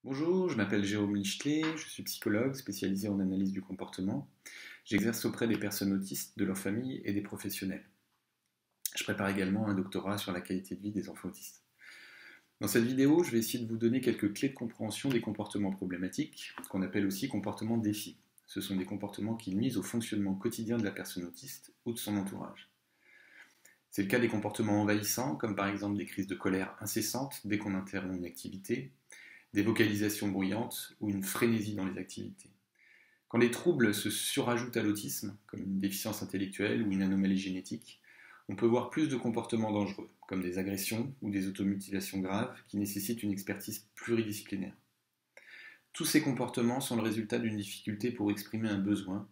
Bonjour, je m'appelle Jérôme Lichelet, je suis psychologue spécialisé en analyse du comportement. J'exerce auprès des personnes autistes, de leurs familles et des professionnels. Je prépare également un doctorat sur la qualité de vie des enfants autistes. Dans cette vidéo, je vais essayer de vous donner quelques clés de compréhension des comportements problématiques, qu'on appelle aussi comportements défis. Ce sont des comportements qui nuisent au fonctionnement quotidien de la personne autiste ou de son entourage. C'est le cas des comportements envahissants, comme par exemple des crises de colère incessantes dès qu'on interrompt une activité, des vocalisations bruyantes ou une frénésie dans les activités. Quand les troubles se surajoutent à l'autisme, comme une déficience intellectuelle ou une anomalie génétique, on peut voir plus de comportements dangereux, comme des agressions ou des automutilations graves qui nécessitent une expertise pluridisciplinaire. Tous ces comportements sont le résultat d'une difficulté pour exprimer un besoin,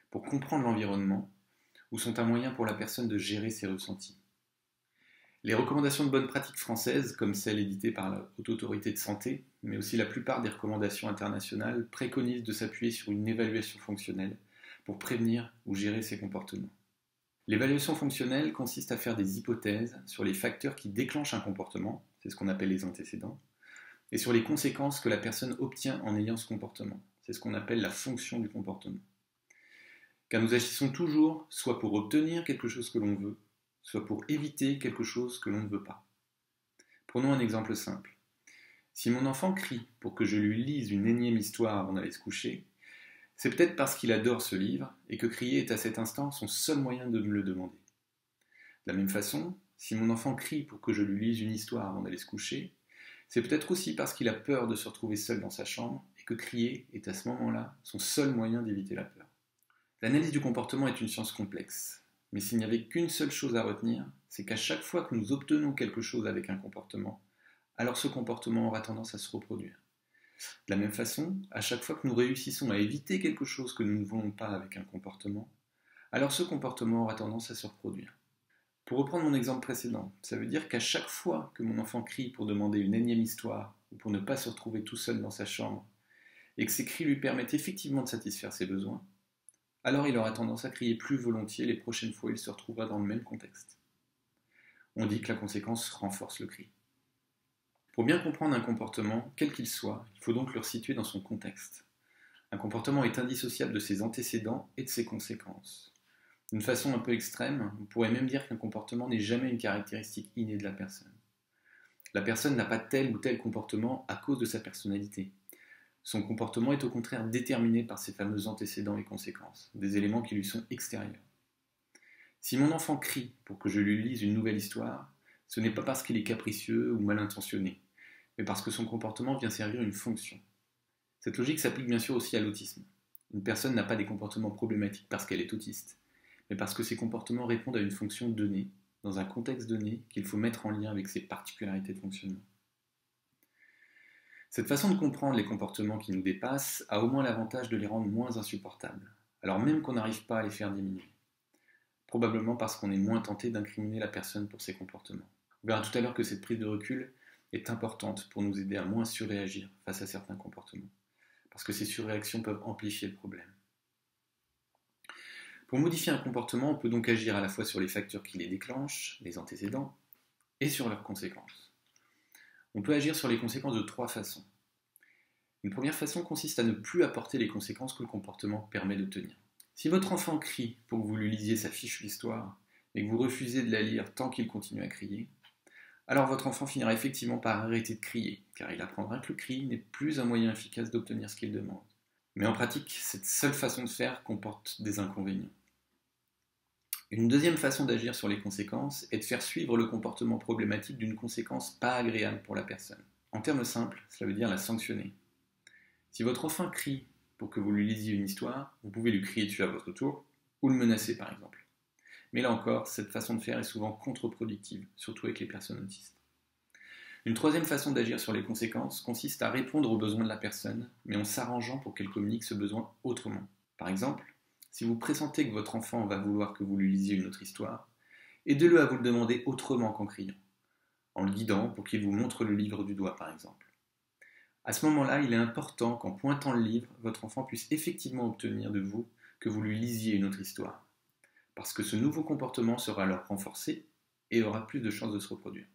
pour comprendre l'environnement, ou sont un moyen pour la personne de gérer ses ressentis. Les recommandations de bonnes pratiques françaises, comme celles éditées par la Haute Autorité de Santé, mais aussi la plupart des recommandations internationales, préconisent de s'appuyer sur une évaluation fonctionnelle pour prévenir ou gérer ces comportements. L'évaluation fonctionnelle consiste à faire des hypothèses sur les facteurs qui déclenchent un comportement, c'est ce qu'on appelle les antécédents, et sur les conséquences que la personne obtient en ayant ce comportement, c'est ce qu'on appelle la fonction du comportement. Car nous agissons toujours soit pour obtenir quelque chose que l'on veut, soit pour éviter quelque chose que l'on ne veut pas. Prenons un exemple simple. Si mon enfant crie pour que je lui lise une énième histoire avant d'aller se coucher, c'est peut-être parce qu'il adore ce livre et que crier est à cet instant son seul moyen de me le demander. De la même façon, si mon enfant crie pour que je lui lise une histoire avant d'aller se coucher, c'est peut-être aussi parce qu'il a peur de se retrouver seul dans sa chambre et que crier est à ce moment-là son seul moyen d'éviter la peur. L'analyse du comportement est une science complexe. Mais s'il n'y avait qu'une seule chose à retenir, c'est qu'à chaque fois que nous obtenons quelque chose avec un comportement, alors ce comportement aura tendance à se reproduire. De la même façon, à chaque fois que nous réussissons à éviter quelque chose que nous ne voulons pas avec un comportement, alors ce comportement aura tendance à se reproduire. Pour reprendre mon exemple précédent, ça veut dire qu'à chaque fois que mon enfant crie pour demander une énième histoire ou pour ne pas se retrouver tout seul dans sa chambre, et que ces cris lui permettent effectivement de satisfaire ses besoins, alors il aura tendance à crier plus volontiers les prochaines fois où il se retrouvera dans le même contexte. On dit que la conséquence renforce le cri. Pour bien comprendre un comportement, quel qu'il soit, il faut donc le resituer dans son contexte. Un comportement est indissociable de ses antécédents et de ses conséquences. D'une façon un peu extrême, on pourrait même dire qu'un comportement n'est jamais une caractéristique innée de la personne. La personne n'a pas tel ou tel comportement à cause de sa personnalité. Son comportement est au contraire déterminé par ses fameux antécédents et conséquences, des éléments qui lui sont extérieurs. Si mon enfant crie pour que je lui lise une nouvelle histoire, ce n'est pas parce qu'il est capricieux ou mal intentionné, mais parce que son comportement vient servir une fonction. Cette logique s'applique bien sûr aussi à l'autisme. Une personne n'a pas des comportements problématiques parce qu'elle est autiste, mais parce que ses comportements répondent à une fonction donnée, dans un contexte donné qu'il faut mettre en lien avec ses particularités de fonctionnement. Cette façon de comprendre les comportements qui nous dépassent a au moins l'avantage de les rendre moins insupportables, alors même qu'on n'arrive pas à les faire diminuer. Probablement parce qu'on est moins tenté d'incriminer la personne pour ses comportements. On verra tout à l'heure que cette prise de recul est importante pour nous aider à moins surréagir face à certains comportements, parce que ces surréactions peuvent amplifier le problème. Pour modifier un comportement, on peut donc agir à la fois sur les facteurs qui les déclenchent, les antécédents, et sur leurs conséquences. On peut agir sur les conséquences de trois façons. Une première façon consiste à ne plus apporter les conséquences que le comportement permet d'obtenir. Si votre enfant crie pour que vous lui lisiez sa fichue d'histoire, et que vous refusez de la lire tant qu'il continue à crier, alors votre enfant finira effectivement par arrêter de crier, car il apprendra que le cri n'est plus un moyen efficace d'obtenir ce qu'il demande. Mais en pratique, cette seule façon de faire comporte des inconvénients. Une deuxième façon d'agir sur les conséquences est de faire suivre le comportement problématique d'une conséquence pas agréable pour la personne. En termes simples, cela veut dire la sanctionner. Si votre enfant crie pour que vous lui lisiez une histoire, vous pouvez lui crier dessus à votre tour, ou le menacer par exemple. Mais là encore, cette façon de faire est souvent contre-productive, surtout avec les personnes autistes. Une troisième façon d'agir sur les conséquences consiste à répondre aux besoins de la personne, mais en s'arrangeant pour qu'elle communique ce besoin autrement. Par exemple, si vous pressentez que votre enfant va vouloir que vous lui lisiez une autre histoire, aidez-le à vous le demander autrement qu'en criant, en le guidant pour qu'il vous montre le livre du doigt par exemple. À ce moment-là, il est important qu'en pointant le livre, votre enfant puisse effectivement obtenir de vous que vous lui lisiez une autre histoire, parce que ce nouveau comportement sera alors renforcé et aura plus de chances de se reproduire.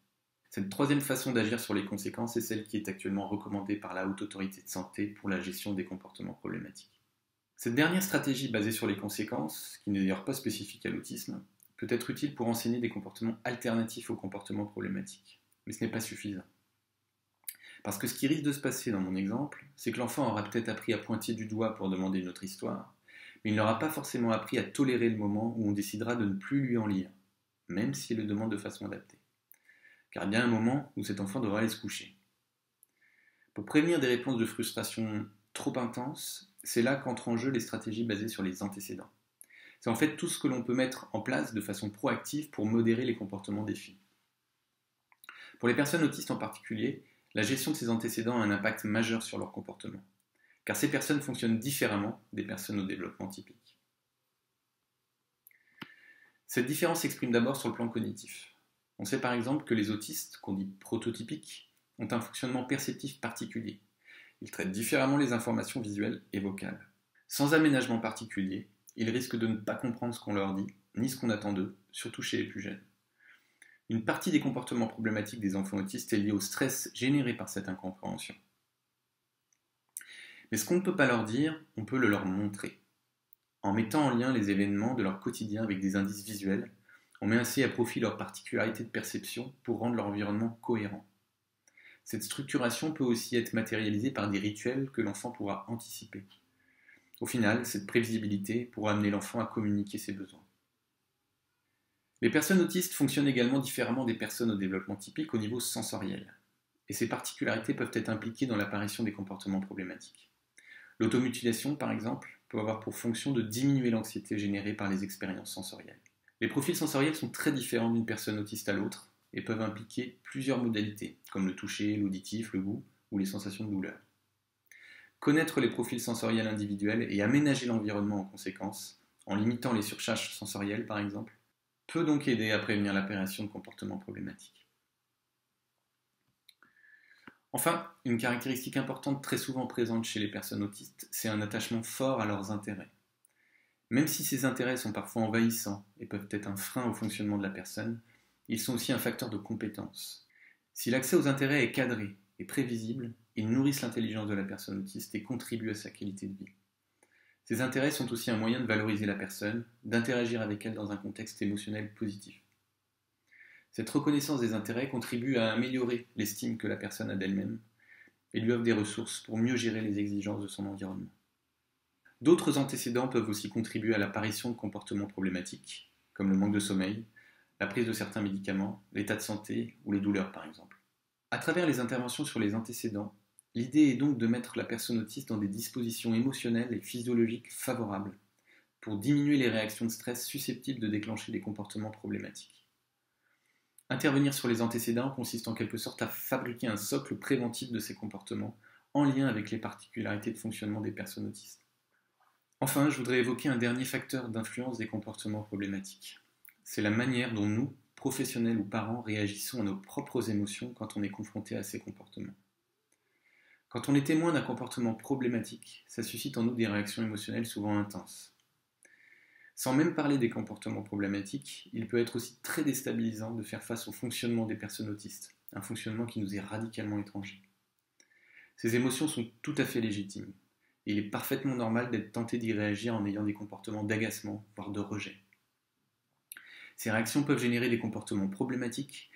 Cette troisième façon d'agir sur les conséquences est celle qui est actuellement recommandée par la Haute Autorité de Santé pour la gestion des comportements problématiques. Cette dernière stratégie basée sur les conséquences, qui n'est d'ailleurs pas spécifique à l'autisme, peut être utile pour enseigner des comportements alternatifs aux comportements problématiques. Mais ce n'est pas suffisant. Parce que ce qui risque de se passer dans mon exemple, c'est que l'enfant aura peut-être appris à pointer du doigt pour demander une autre histoire, mais il n'aura pas forcément appris à tolérer le moment où on décidera de ne plus lui en lire, même s'il le demande de façon adaptée. Car il y a un moment où cet enfant devra aller se coucher. Pour prévenir des réponses de frustration trop intenses, c'est là qu'entrent en jeu les stratégies basées sur les antécédents. C'est en fait tout ce que l'on peut mettre en place de façon proactive pour modérer les comportements des filles. Pour les personnes autistes en particulier, la gestion de ces antécédents a un impact majeur sur leur comportement, car ces personnes fonctionnent différemment des personnes au développement typique. Cette différence s'exprime d'abord sur le plan cognitif. On sait par exemple que les autistes, qu'on dit prototypiques, ont un fonctionnement perceptif particulier. Ils traitent différemment les informations visuelles et vocales. Sans aménagement particulier, ils risquent de ne pas comprendre ce qu'on leur dit, ni ce qu'on attend d'eux, surtout chez les plus jeunes. Une partie des comportements problématiques des enfants autistes est liée au stress généré par cette incompréhension. Mais ce qu'on ne peut pas leur dire, on peut le leur montrer. En mettant en lien les événements de leur quotidien avec des indices visuels, on met ainsi à profit leurs particularités de perception pour rendre leur environnement cohérent. Cette structuration peut aussi être matérialisée par des rituels que l'enfant pourra anticiper. Au final, cette prévisibilité pourra amener l'enfant à communiquer ses besoins. Les personnes autistes fonctionnent également différemment des personnes au développement typique au niveau sensoriel, et ces particularités peuvent être impliquées dans l'apparition des comportements problématiques. L'automutilation, par exemple, peut avoir pour fonction de diminuer l'anxiété générée par les expériences sensorielles. Les profils sensoriels sont très différents d'une personne autiste à l'autre et peuvent impliquer plusieurs modalités, comme le toucher, l'auditif, le goût ou les sensations de douleur. Connaître les profils sensoriels individuels et aménager l'environnement en conséquence, en limitant les surcharges sensorielles par exemple, peut donc aider à prévenir l'apparition de comportements problématiques. Enfin, une caractéristique importante très souvent présente chez les personnes autistes, c'est un attachement fort à leurs intérêts. Même si ces intérêts sont parfois envahissants et peuvent être un frein au fonctionnement de la personne, ils sont aussi un facteur de compétence. Si l'accès aux intérêts est cadré et prévisible, ils nourrissent l'intelligence de la personne autiste et contribuent à sa qualité de vie. Ces intérêts sont aussi un moyen de valoriser la personne, d'interagir avec elle dans un contexte émotionnel positif. Cette reconnaissance des intérêts contribue à améliorer l'estime que la personne a d'elle-même et lui offre des ressources pour mieux gérer les exigences de son environnement. D'autres antécédents peuvent aussi contribuer à l'apparition de comportements problématiques, comme le manque de sommeil, la prise de certains médicaments, l'état de santé ou les douleurs par exemple. À travers les interventions sur les antécédents, l'idée est donc de mettre la personne autiste dans des dispositions émotionnelles et physiologiques favorables pour diminuer les réactions de stress susceptibles de déclencher des comportements problématiques. Intervenir sur les antécédents consiste en quelque sorte à fabriquer un socle préventif de ces comportements en lien avec les particularités de fonctionnement des personnes autistes. Enfin, je voudrais évoquer un dernier facteur d'influence des comportements problématiques. C'est la manière dont nous, professionnels ou parents, réagissons à nos propres émotions quand on est confronté à ces comportements. Quand on est témoin d'un comportement problématique, ça suscite en nous des réactions émotionnelles souvent intenses. Sans même parler des comportements problématiques, il peut être aussi très déstabilisant de faire face au fonctionnement des personnes autistes, un fonctionnement qui nous est radicalement étranger. Ces émotions sont tout à fait légitimes, et il est parfaitement normal d'être tenté d'y réagir en ayant des comportements d'agacement, voire de rejet. Ces réactions peuvent générer des comportements problématiques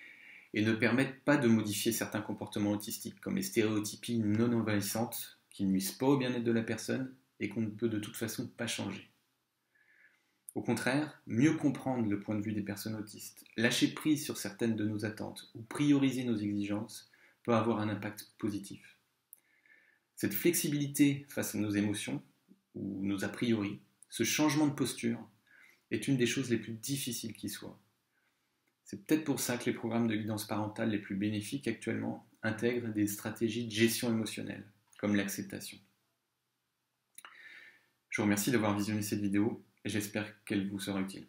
et ne permettent pas de modifier certains comportements autistiques, comme les stéréotypies non envahissantes qui ne nuisent pas au bien-être de la personne et qu'on ne peut de toute façon pas changer. Au contraire, mieux comprendre le point de vue des personnes autistes, lâcher prise sur certaines de nos attentes ou prioriser nos exigences peut avoir un impact positif. Cette flexibilité face à nos émotions ou nos a priori, ce changement de posture, est une des choses les plus difficiles qui soient. C'est peut-être pour ça que les programmes de guidance parentale les plus bénéfiques actuellement intègrent des stratégies de gestion émotionnelle, comme l'acceptation. Je vous remercie d'avoir visionné cette vidéo et j'espère qu'elle vous sera utile.